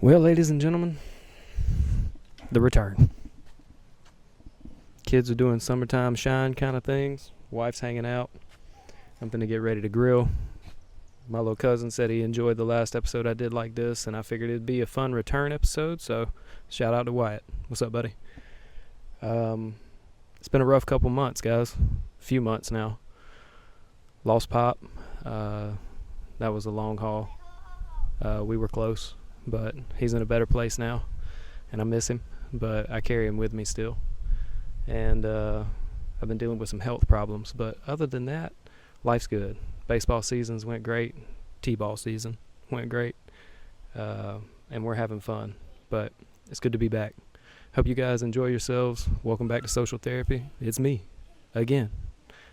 Well, ladies and gentlemen, the return. Kids are doing summertime shine kind of things. Wife's hanging out. I'm going to get ready to grill. My little cousin said he enjoyed the last episode I did like this, and I figured it'd be a fun return episode, so shout out to Wyatt. What's up, buddy? It's been a rough couple months, guys. A few months now. Lost Pop. That was a long haul. We were close, but he's in a better place now, and I miss him, but I carry him with me still. And I've been dealing with some health problems, but other than that, life's good. Baseball seasons went great. T-ball season went great. And we're having fun, but it's good to be back. Hope you guys enjoy yourselves. Welcome back to Social Therapy. It's me, again,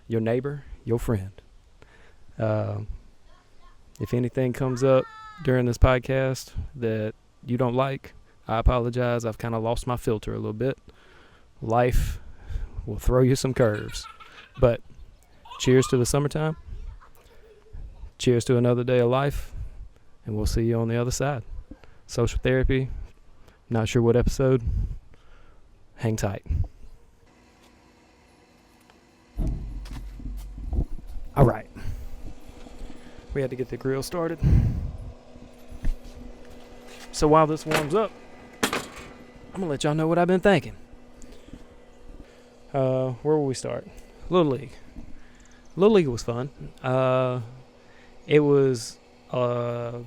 your neighbor, your friend. If anything comes up during this podcast that you don't like, I apologize. I've kind of lost my filter a little bit. Life will throw you some curves. But cheers to the summertime. Cheers to another day of life. And we'll see you on the other side. Social Therapy. Not sure what episode. Hang tight. All right. We had to get the grill started. So while this warms up, I'm going to let y'all know what I've been thinking. Where will we start? Little League. Little League was fun. It was a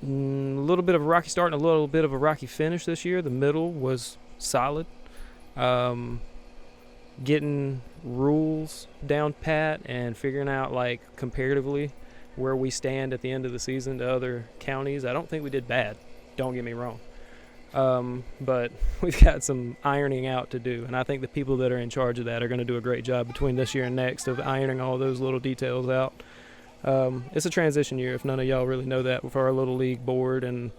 little bit of a rocky start and a little bit of a rocky finish this year. The middle was solid. Getting rules down pat and figuring out, like, comparatively where we stand at the end of the season to other counties. I don't think we did bad. Don't get me wrong. But we've got some ironing out to do, and I think the people that are in charge of that are going to do a great job between this year and next of ironing all those little details out. It's a transition year, if none of y'all really know that, for our Little League board and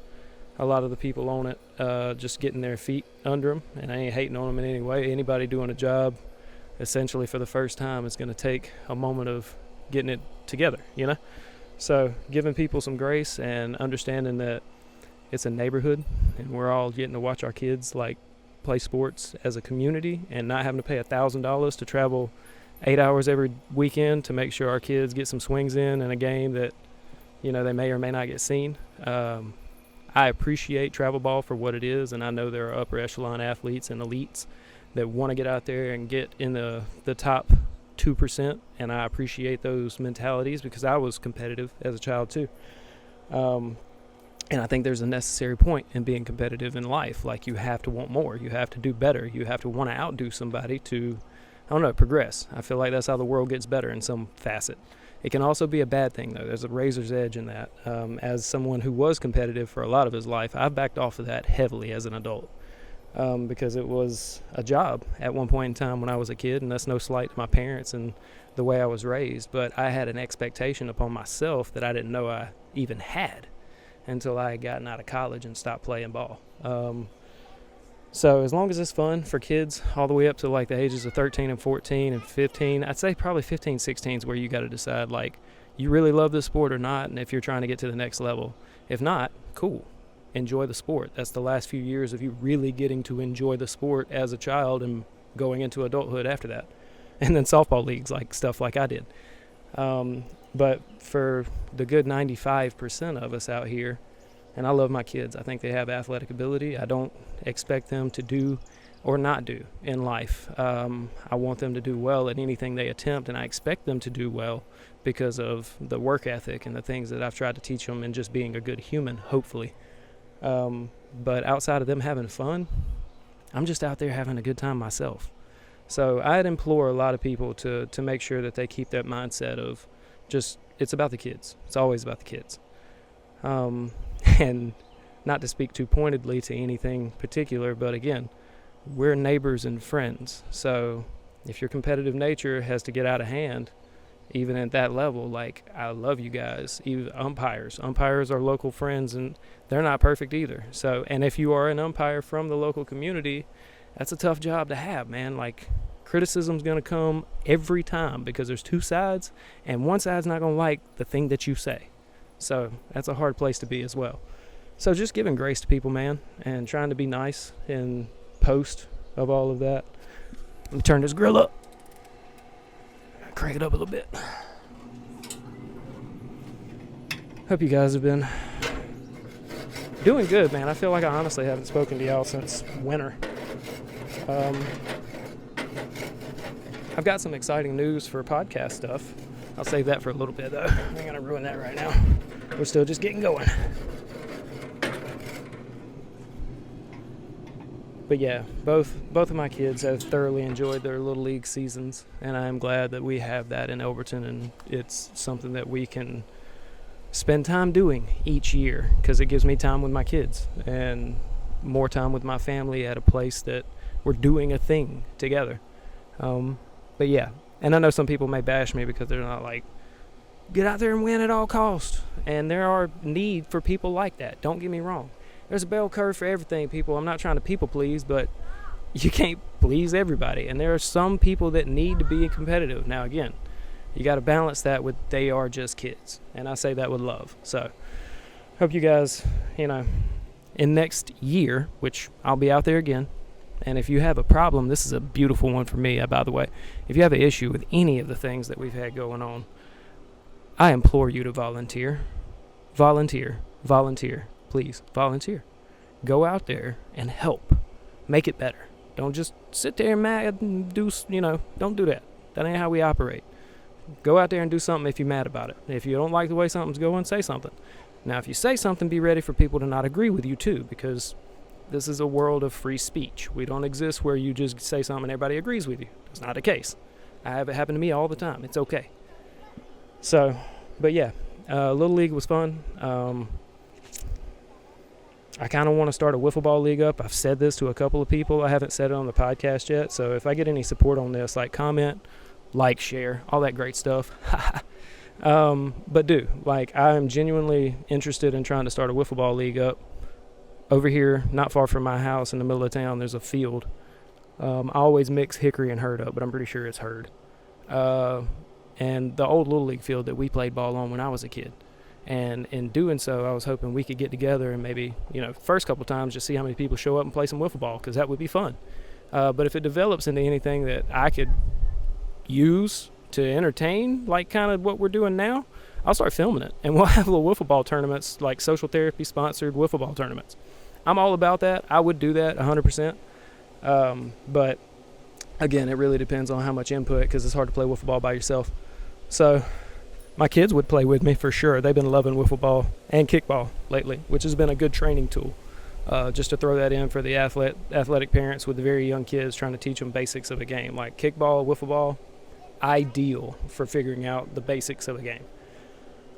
a lot of the people on it, just getting their feet under them, and I ain't hating on them in any way. Anybody doing a job essentially for the first time is going to take a moment of getting it together, you know? So giving people some grace and understanding that it's a neighborhood and we're all getting to watch our kids, like, play sports as a community and not having to pay $1,000 to travel 8 hours every weekend to make sure our kids get some swings in a game that, you know, they may or may not get seen. I appreciate travel ball for what it is, and I know there are upper echelon athletes and elites that want to get out there and get in the top 2%, and I appreciate those mentalities because I was competitive as a child too. And I think there's a necessary point in being competitive in life. Like, you have to want more. You have to do better. You have to want to outdo somebody to, I don't know, progress. I feel like that's how the world gets better in some facet. It can also be a bad thing, though. There's a razor's edge in that. As someone who was competitive for a lot of his life, I've backed off of that heavily as an adult because it was a job at one point in time when I was a kid, and that's no slight to my parents and the way I was raised, but I had an expectation upon myself that I didn't know I even had until I had gotten out of college and stopped playing ball. So as long as it's fun for kids all the way up to, like, the ages of 13 and 14 and 15, I'd say probably 15, 16 is where you got to decide, like, you really love this sport or not, and if you're trying to get to the next level. If not, cool. Enjoy the sport. That's the last few years of you really getting to enjoy the sport as a child and going into adulthood after that. And then softball leagues, like stuff like I did. But for the good 95% of us out here, and I love my kids. I think they have athletic ability. I don't expect them to do or not do in life. I want them to do well at anything they attempt, and I expect them to do well because of the work ethic and the things that I've tried to teach them and just being a good human, hopefully. But outside of them having fun, I'm just out there having a good time myself. So I'd implore a lot of people to make sure that they keep that mindset of just, it's about the kids. It's always about the kids. And not to speak too pointedly to anything particular, but again, we're neighbors and friends. So if your competitive nature has to get out of hand, even at that level, like, I love you guys. Even umpires are local friends, and they're not perfect either. So, and if you are an umpire from the local community, that's a tough job to have, man. Like, criticism's going to come every time because there's two sides, and one side's not going to like the thing that you say. So that's a hard place to be as well. So just giving grace to people, man, and trying to be nice in post of all of that. Let me turn this grill up. Crank it up a little bit. Hope you guys have been doing good, man. I feel like I honestly haven't spoken to y'all since winter. I've got some exciting news for podcast stuff. I'll save that for a little bit, though. I ain't gonna ruin that right now. We're still just getting going. But yeah, both of my kids have thoroughly enjoyed their Little League seasons, and I'm glad that we have that in Elberton, and it's something that we can spend time doing each year, because it gives me time with my kids and more time with my family at a place that we're doing a thing together. But yeah, and I know some people may bash me because they're not like, get out there and win at all costs. And there are need for people like that. Don't get me wrong. There's a bell curve for everything, people. I'm not trying to people please, but you can't please everybody. And there are some people that need to be competitive. Now, again, you got to balance that with they are just kids. And I say that with love. So, hope you guys, in next year, which I'll be out there again. And if you have a problem, this is a beautiful one for me, by the way. If you have an issue with any of the things that we've had going on, I implore you to volunteer. Volunteer. Volunteer. Please, volunteer. Go out there and help. Make it better. Don't just sit there and mad and don't do that. That ain't how we operate. Go out there and do something if you're mad about it. If you don't like the way something's going, say something. Now, if you say something, be ready for people to not agree with you, too, because this is a world of free speech. We don't exist where you just say something and everybody agrees with you. That's not the case. I have it happen to me all the time. It's okay. So, but yeah, Little League was fun. I kind of want to start a wiffle ball league up. I've said this to a couple of people. I haven't said it on the podcast yet. So if I get any support on this, like comment, like, share, all that great stuff. But I'm genuinely interested in trying to start a wiffle ball league up. Over here, not far from my house in the middle of town, there's a field. I always mix hickory and herd up, but I'm pretty sure it's herd. And the old Little League field that we played ball on when I was a kid. And in doing so, I was hoping we could get together and maybe, first couple times just see how many people show up and play some wiffle ball, because that would be fun. But if it develops into anything that I could use to entertain, like kind of what we're doing now, I'll start filming it. And we'll have little wiffle ball tournaments, like Social Therapy sponsored wiffle ball tournaments. I'm all about that. I would do that 100%. But again, it really depends on how much input, because it's hard to play wiffle ball by yourself. So my kids would play with me for sure. They've been loving wiffle ball and kickball lately, which has been a good training tool. Just to throw that in for the athletic parents with the very young kids, trying to teach them basics of a game. Like kickball, wiffle ball, ideal for figuring out the basics of a game,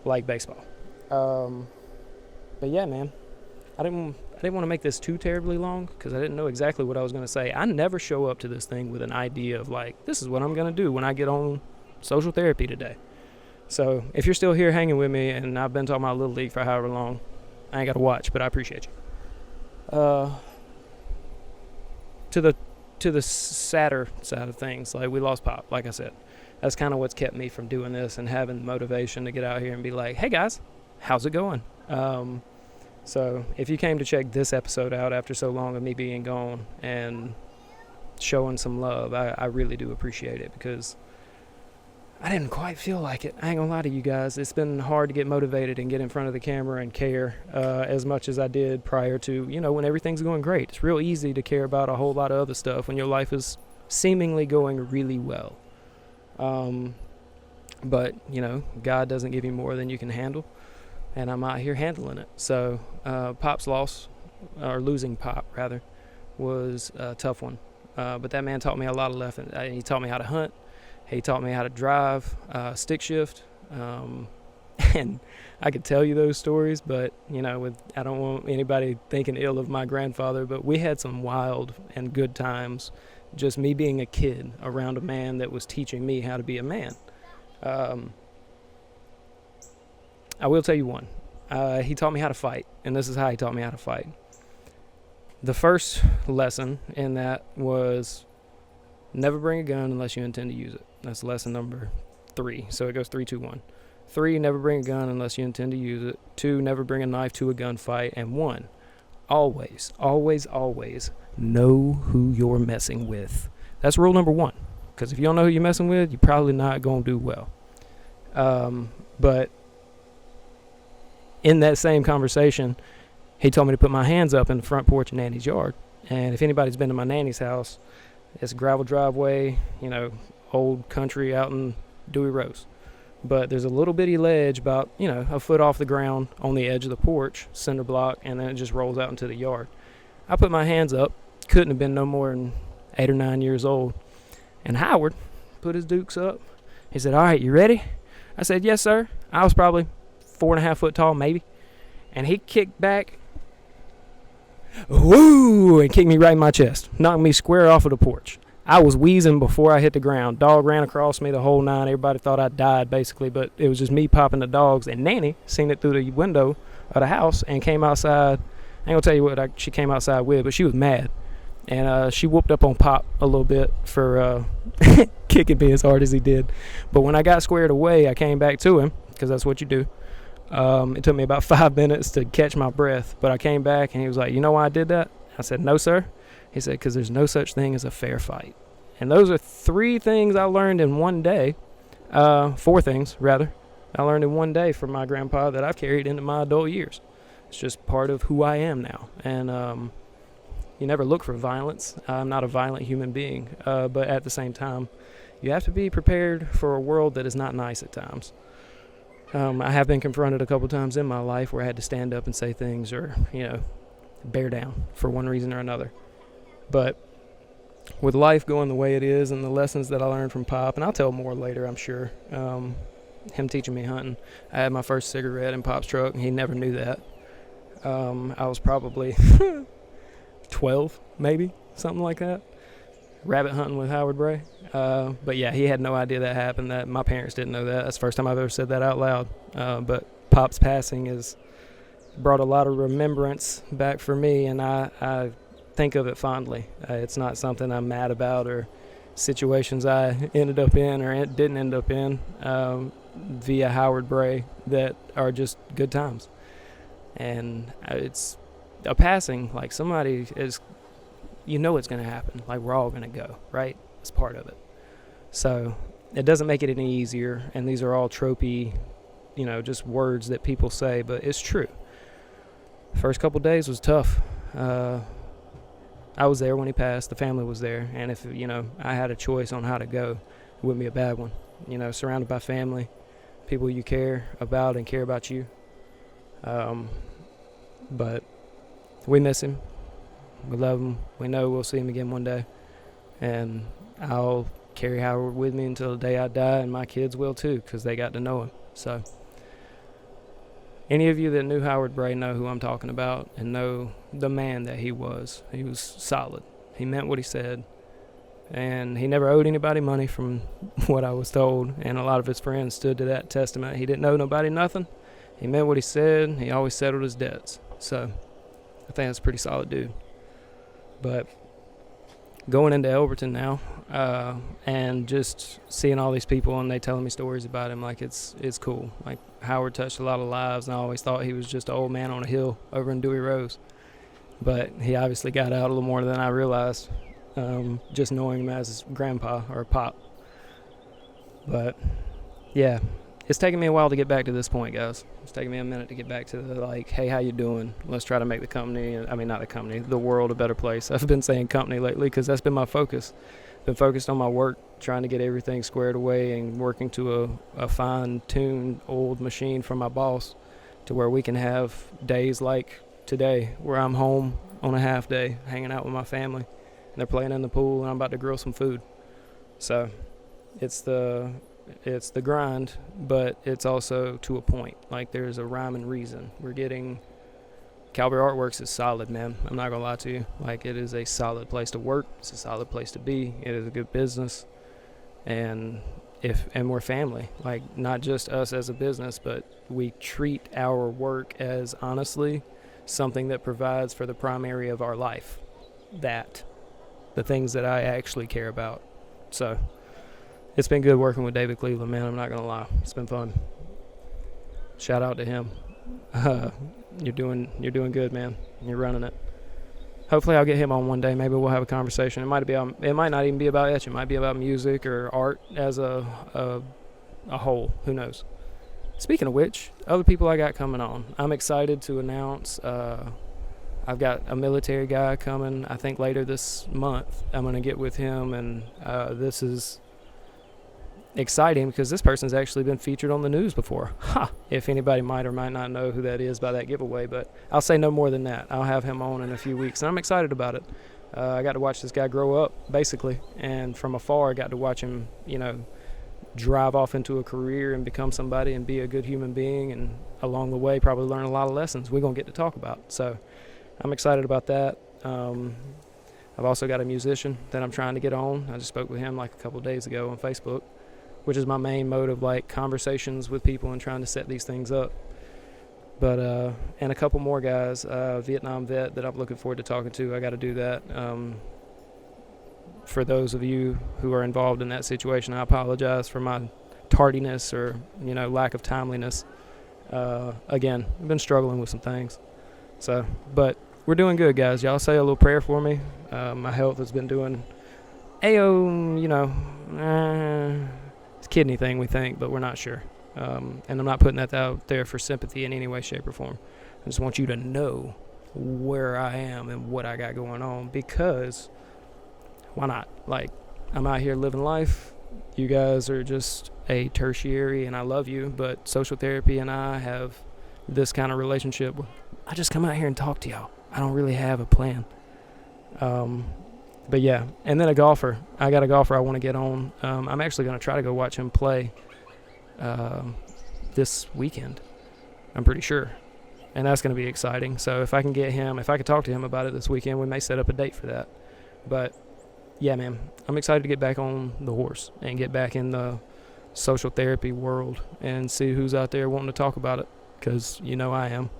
like baseball. But yeah, man, I didn't want to make this too terribly long, because I didn't know exactly what I was going to say. I never show up to this thing with an idea of like, this is what I'm going to do when I get on Social Therapy today. So if you're still here hanging with me, and I've been talking about Little League for however long, I ain't got to watch, but I appreciate you. To the sadder side of things, like we lost Pop, like I said. That's kind of what's kept me from doing this and having the motivation to get out here and be like, hey guys, how's it going? So if you came to check this episode out after so long of me being gone and showing some love, I really do appreciate it, because I didn't quite feel like it. I ain't gonna lie to you guys. It's been hard to get motivated and get in front of the camera and care as much as I did prior to, when everything's going great. It's real easy to care about a whole lot of other stuff when your life is seemingly going really well. But, God doesn't give you more than you can handle, and I'm out here handling it. So Pop's loss, or losing Pop, rather, was a tough one. But that man taught me a lot of lessons. He taught me how to hunt. He taught me how to drive, stick shift, and I could tell you those stories, but, I don't want anybody thinking ill of my grandfather, but we had some wild and good times, just me being a kid around a man that was teaching me how to be a man. I will tell you one. He taught me how to fight, and this is how he taught me how to fight. The first lesson in that was never bring a gun unless you intend to use it. That's lesson number 3. So it goes 3, 2, 1. 3, never bring a gun unless you intend to use it. 2, never bring a knife to a gunfight. And 1, always, always, always know who you're messing with. That's rule number 1. Because if you don't know who you're messing with, you're probably not going to do well. But in that same conversation, he told me to put my hands up in the front porch of Nanny's yard. And if anybody's been to my nanny's house, it's a gravel driveway, old country out in Dewey Rose. But there's a little bitty ledge about, a foot off the ground on the edge of the porch, cinder block, and then it just rolls out into the yard. I put my hands up, couldn't have been no more than 8 or 9 years old. And Howard put his dukes up. He said, "All right, you ready?" I said, "Yes, sir." I was probably 4.5 foot tall, maybe. And he kicked back, woo, and kicked me right in my chest, knocked me square off of the porch. I was wheezing before I hit the ground. Dog ran across me the whole 9. Everybody thought I died, basically, but it was just me popping the dogs. And Nanny seen it through the window of the house and came outside. I ain't gonna tell you what she came outside with, but she was mad. And she whooped up on Pop a little bit for kicking me as hard as he did. But when I got squared away, I came back to him, because that's what you do. It took me about 5 minutes to catch my breath, but I came back and he was like, "You know why I did that?" I said, "No, sir." He said, "Because there's no such thing as a fair fight." And those are 3 things I learned in one day. 4 things, rather. I learned in one day from my grandpa that I've carried into my adult years. It's just part of who I am now. And you never look for violence. I'm not a violent human being. But at the same time, you have to be prepared for a world that is not nice at times. I have been confronted a couple times in my life where I had to stand up and say things or, bear down for one reason or another. But with life going the way it is and the lessons that I learned from Pop, and I'll tell more later, I'm sure, him teaching me hunting. I had my first cigarette in Pop's truck, and he never knew that. I was probably 12, maybe, something like that. Rabbit hunting with Howard Bray. But yeah, he had no idea that happened. That my parents didn't know that. That's the first time I've ever said that out loud. But Pop's passing has brought a lot of remembrance back for me, and I think of it fondly. It's not something I'm mad about or situations I ended up in or didn't end up in via Howard Bray that are just good times. And it's a passing, like somebody is, it's going to happen. Like we're all going to go, right? It's part of it. So it doesn't make it any easier. And these are all tropey, just words that people say, but it's true. First couple days was tough. I was there when he passed. The family was there. And if, I had a choice on how to go, it wouldn't be a bad one. Surrounded by family, people you care about and care about you. But we miss him. We love him. We know we'll see him again one day. And I'll carry Howard with me until the day I die, and my kids will too, because they got to know him. So any of you that knew Howard Bray know who I'm talking about and know the man that he was. He was solid. He meant what he said. And he never owed anybody money from what I was told. And a lot of his friends stood to that testament. He didn't owe nobody nothing. He meant what he said. He always settled his debts. So I think that's a pretty solid dude. But going into Elberton now, and just seeing all these people and they telling me stories about him, like it's cool. Like Howard touched a lot of lives, and I always thought he was just an old man on a hill over in Dewey Rose. But he obviously got out a little more than I realized, just knowing him as his grandpa or Pop. But yeah, it's taken me a while to get back to this point, guys. It's taken me a minute to get back to the, hey, how you doing? Let's try to make the world a better place. I've been saying company lately because that's been my focus. Been focused on my work, trying to get everything squared away and working to a fine-tuned old machine from my boss to where we can have days like today where I'm home on a half day hanging out with my family and they're playing in the pool and I'm about to grill some food. So it's the grind, but it's also to a point. Like there's a rhyme and reason. Cowboy Artworks is solid, man. I'm not gonna lie to you. Like it is a solid place to work. It's a solid place to be. It is a good business, and we're family. Like not just us as a business, but we treat our work as honestly something that provides for the primary of our life. That the things that I actually care about. So it's been good working with David Cleveland, man. I'm not gonna lie. It's been fun. shout out to him. You're doing good, man. You're running it. Hopefully I'll get him on one day. Maybe we'll have a conversation. It might not even be about etch. It might be about music or art as a whole. Who knows? Speaking of which, other people I got coming on. I'm excited to announce I've got a military guy coming, I think later this month. I'm going to get with him, and this is exciting because this person's actually been featured on the news before. If anybody might or might not know who that is by that giveaway, but I'll say no more than that. I'll have him on in a few weeks, and I'm excited about it. I got to watch this guy grow up, basically, and from afar I got to watch him, drive off into a career and become somebody and be a good human being, and along the way probably learn a lot of lessons we're going to get to talk about. So I'm excited about that. I've also got a musician that I'm trying to get on. I just spoke with him like a couple of days ago on Facebook, which is my main mode of like conversations with people and trying to set these things up. But and a couple more guys, Vietnam vet that I'm looking forward to talking to. I got to do that. For those of you who are involved in that situation, I apologize for my tardiness or lack of timeliness. Again, I've been struggling with some things. So, but we're doing good, guys. Y'all say a little prayer for me. My health has been doing it's a kidney thing, we think, but we're not sure. And I'm not putting that out there for sympathy in any way, shape, or form. I just want you to know where I am and what I got going on, because why not? Like, I'm out here living life. You guys are just a tertiary, and I love you, but social therapy and I have this kind of relationship where I just come out here and talk to y'all. I don't really have a plan. But yeah, and then a golfer. I got a golfer I want to get on. I'm actually going to try to go watch him play this weekend, I'm pretty sure. And that's going to be exciting. So if I can talk to him about it this weekend, we may set up a date for that. But yeah, man, I'm excited to get back on the horse and get back in the social therapy world and see who's out there wanting to talk about it, because I am.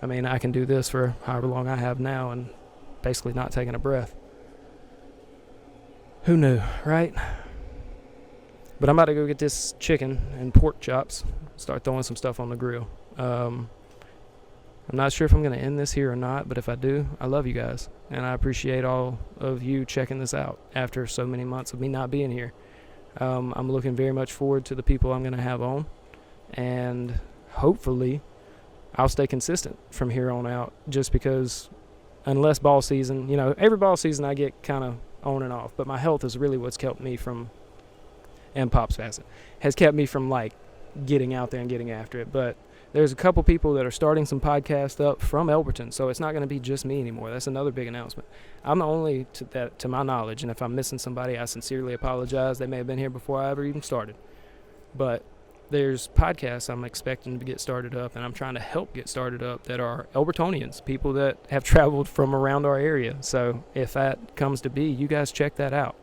I mean, I can do this for however long I have now and basically not taking a breath. Who knew, right? But I'm about to go get this chicken and pork chops, start throwing some stuff on the grill. I'm not sure if I'm going to end this here or not, but if I do, I love you guys. And I appreciate all of you checking this out after so many months of me not being here. I'm looking very much forward to the people I'm going to have on. And hopefully I'll stay consistent from here on out, just because unless ball season, every ball season I get kind of on and off. But my health is really what's kept me from, and Pop's Facet, has kept me from like getting out there and getting after it. But there's a couple people that are starting some podcasts up from Elberton, so it's not going to be just me anymore. That's another big announcement. I'm the only to my knowledge, and if I'm missing somebody, I sincerely apologize. They may have been here before I ever even started. But there's podcasts I'm expecting to get started up, and I'm trying to help get started up, that are Elbertonians, people that have traveled from around our area. So if that comes to be, you guys check that out.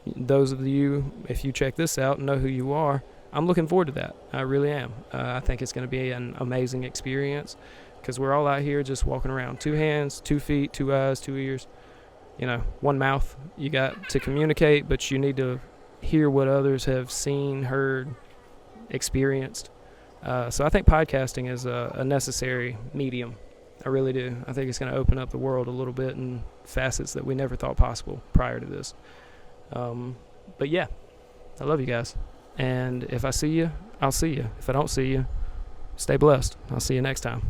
Those of you, if you check this out and know who you are, I'm looking forward to that. I really am. I think it's going to be an amazing experience, because we're all out here just walking around. 2 hands, 2 feet, 2 eyes, 2 ears, 1 mouth. You got to communicate, but you need to hear what others have seen, heard, experienced. So I think podcasting is a necessary medium. I really do. I think it's going to open up the world a little bit in facets that we never thought possible prior to this. But yeah, I love you guys. And if I see you, I'll see you. If I don't see you, stay blessed. I'll see you next time.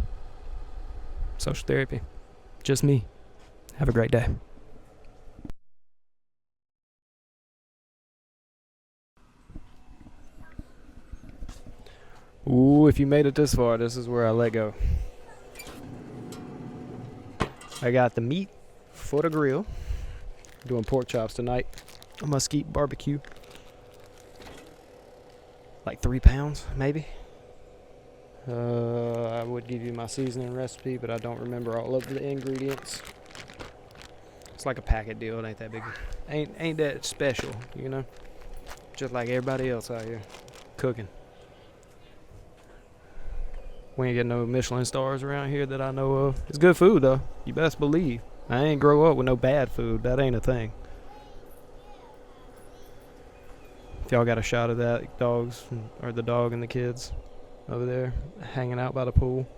Social therapy. Just me. Have a great day. Ooh, if you made it this far, this is where I let go. I got the meat for the grill. Doing pork chops tonight. A mesquite barbecue. Like 3 pounds, maybe. I would give you my seasoning recipe, but I don't remember all of the ingredients. It's like a packet deal. It ain't that big. Ain't that special, Just like everybody else out here cooking. We ain't getting no Michelin stars around here that I know of. It's good food, though. You best believe. I ain't grow up with no bad food. That ain't a thing. If y'all got a shot of that, dogs, or the dog and the kids, over there hanging out by the pool.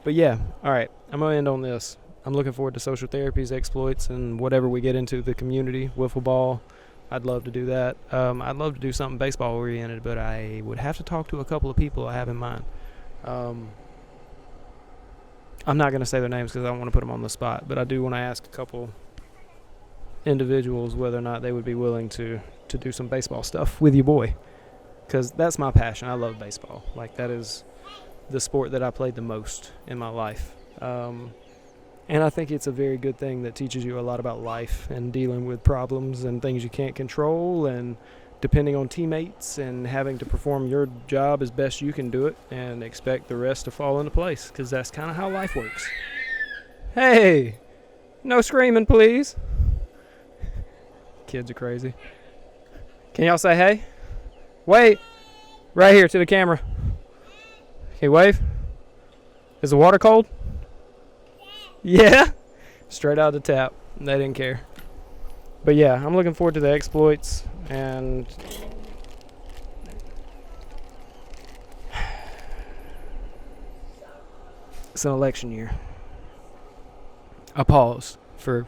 But yeah, all right, I'm going to end on this. I'm looking forward to social therapy's exploits and whatever we get into the community. Wiffle ball, I'd love to do that. I'd love to do something baseball oriented, but I would have to talk to a couple of people I have in mind. I'm not going to say their names because I don't want to put them on the spot, but I do want to ask a couple individuals whether or not they would be willing to do some baseball stuff with your boy, because that's my passion. I love baseball. Like, that is the sport that I played the most in my life. And I think it's a very good thing that teaches you a lot about life and dealing with problems and things you can't control, and depending on teammates and having to perform your job as best you can do it and expect the rest to fall into place, because that's kind of how life works. Hey, no screaming, please. Kids are crazy. Can y'all say hey? Wait, right here to the camera. Okay, wave. Is the water cold? Yeah? Straight out of the tap. They didn't care. But yeah, I'm looking forward to the exploits, and it's an election year. I paused for,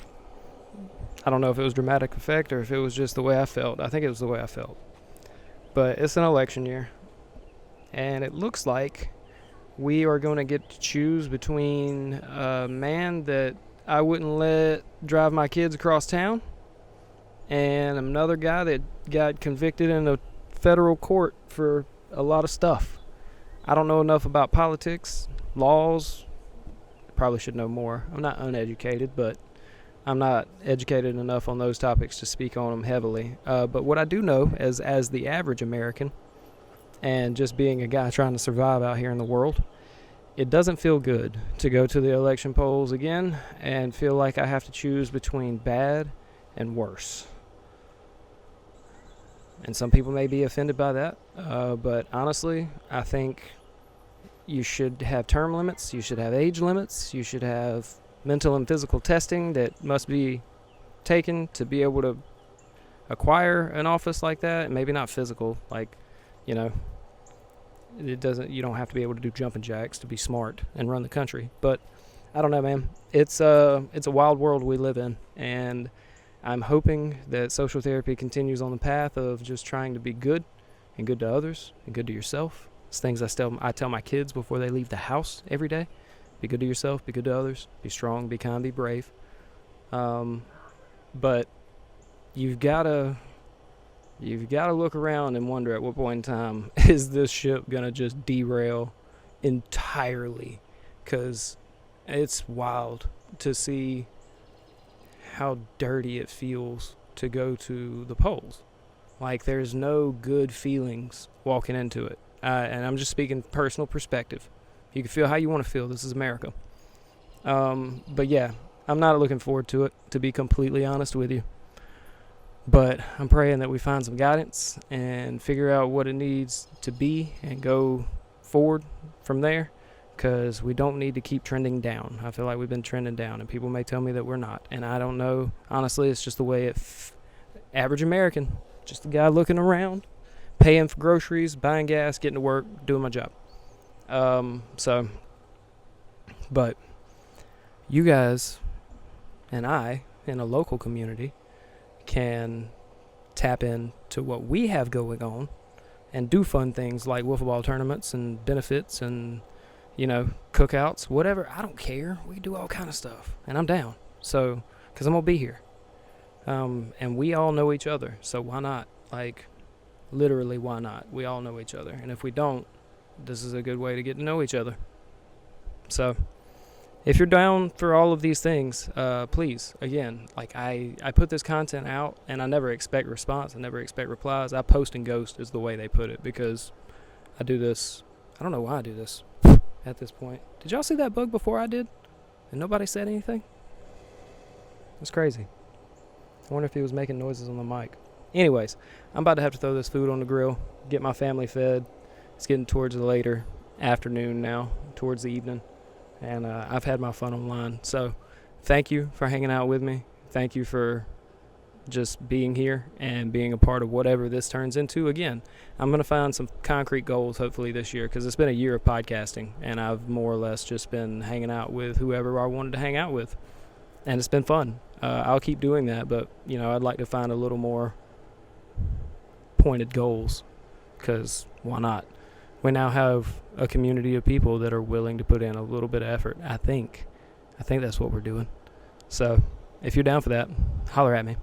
I don't know if it was dramatic effect or if it was just the way I felt. I think it was the way I felt. But it's an election year, and it looks like we are going to get to choose between a man that I wouldn't let drive my kids across town and another guy that got convicted in a federal court for a lot of stuff. I don't know enough about politics, laws. Probably should know more. I'm not uneducated, but I'm not educated enough on those topics to speak on them heavily. But what I do know as the average American, and just being a guy trying to survive out here in the world, it doesn't feel good to go to the election polls again and feel like I have to choose between bad and worse. And some people may be offended by that, but honestly, I think you should have term limits, you should have age limits, you should have mental and physical testing that must be taken to be able to acquire an office like that. Maybe not physical, like, you know, you don't have to be able to do jumping jacks to be smart and run the country. But I don't know, man. It's a wild world we live in, and I'm hoping that social therapy continues on the path of just trying to be good and good to others and good to yourself. It's things I tell my kids before they leave the house every day. Be good to yourself, be good to others, be strong, be kind, be brave. But you've got to look around and wonder at what point in time is this ship going to just derail entirely, because it's wild to see how dirty it feels to go to the polls. Like, there's no good feelings walking into it. And I'm just speaking personal perspective. You can feel how you want to feel. This is America. But yeah, I'm not looking forward to it, to be completely honest with you. But I'm praying that we find some guidance and figure out what it needs to be and go forward from there, because we don't need to keep trending down. I feel like we've been trending down, and people may tell me that we're not. And I don't know. Honestly, it's just the way average American, just a guy looking around, paying for groceries, buying gas, getting to work, doing my job. But you guys and I in a local community can tap into what we have going on and do fun things like wiffle ball tournaments and benefits and, you know, cookouts, whatever. I don't care. We can do all kind of stuff, and I'm down. So, because I'm going to be here. And we all know each other, so why not? Like, literally, why not? We all know each other, and if we don't, this is a good way to get to know each other. So, if you're down for all of these things, please, again, like I put this content out, and I never expect response. I never expect replies. I post and ghost is the way they put it, because I do this. I don't know why I do this at this point. Did y'all see that bug before I did? And nobody said anything? It's crazy. I wonder if he was making noises on the mic. Anyways, I'm about to have to throw this food on the grill, get my family fed. It's getting towards the later afternoon now, towards the evening. And I've had my fun online. So thank you for hanging out with me. Thank you for just being here and being a part of whatever this turns into. Again, I'm going to find some concrete goals hopefully this year, because it's been a year of podcasting, and I've more or less just been hanging out with whoever I wanted to hang out with, and it's been fun. I'll keep doing that, but I'd like to find a little more pointed goals, because why not? We now have a community of people that are willing to put in a little bit of effort. I think that's what we're doing. So if you're down for that, holler at me.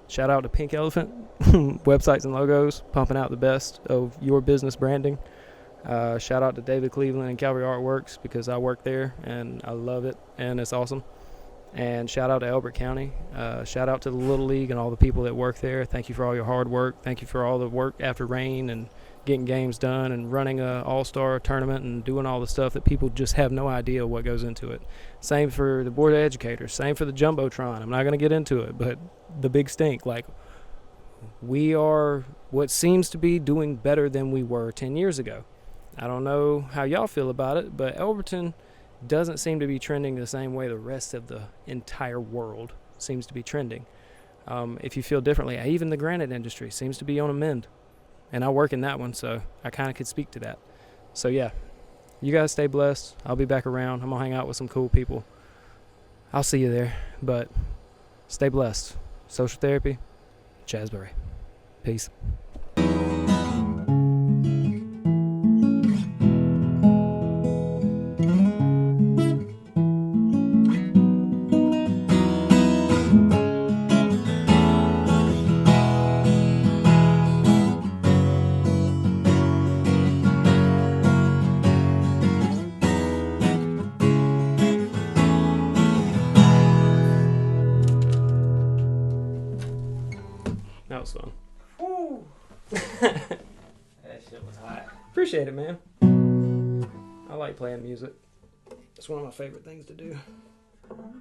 Shout out to Pink Elephant Websites and Logos, pumping out the best of your business branding. Shout out to David Cleveland and Calvary Artworks, because I work there and I love it and it's awesome. And shout out to Elbert County. Shout out to the Little League and all the people that work there. Thank you for all your hard work. Thank you for all the work after rain and getting games done and running a all-star tournament and doing all the stuff that people just have no idea what goes into it. Same for the Board of Educators. Same for the Jumbotron. I'm not going to get into it, but the big stink. Like, we are what seems to be doing better than we were 10 years ago. I don't know how y'all feel about it, but Elberton doesn't seem to be trending the same way the rest of the entire world seems to be trending. If you feel differently, even the granite industry seems to be on a mend. And I work in that one, so I kind of could speak to that. So, yeah, you guys stay blessed. I'll be back around. I'm going to hang out with some cool people. I'll see you there, but stay blessed. Social Therapy, Chasbury. Peace. That was fun. Woo. That shit was hot. Appreciate it, man. I like playing music. It's one of my favorite things to do.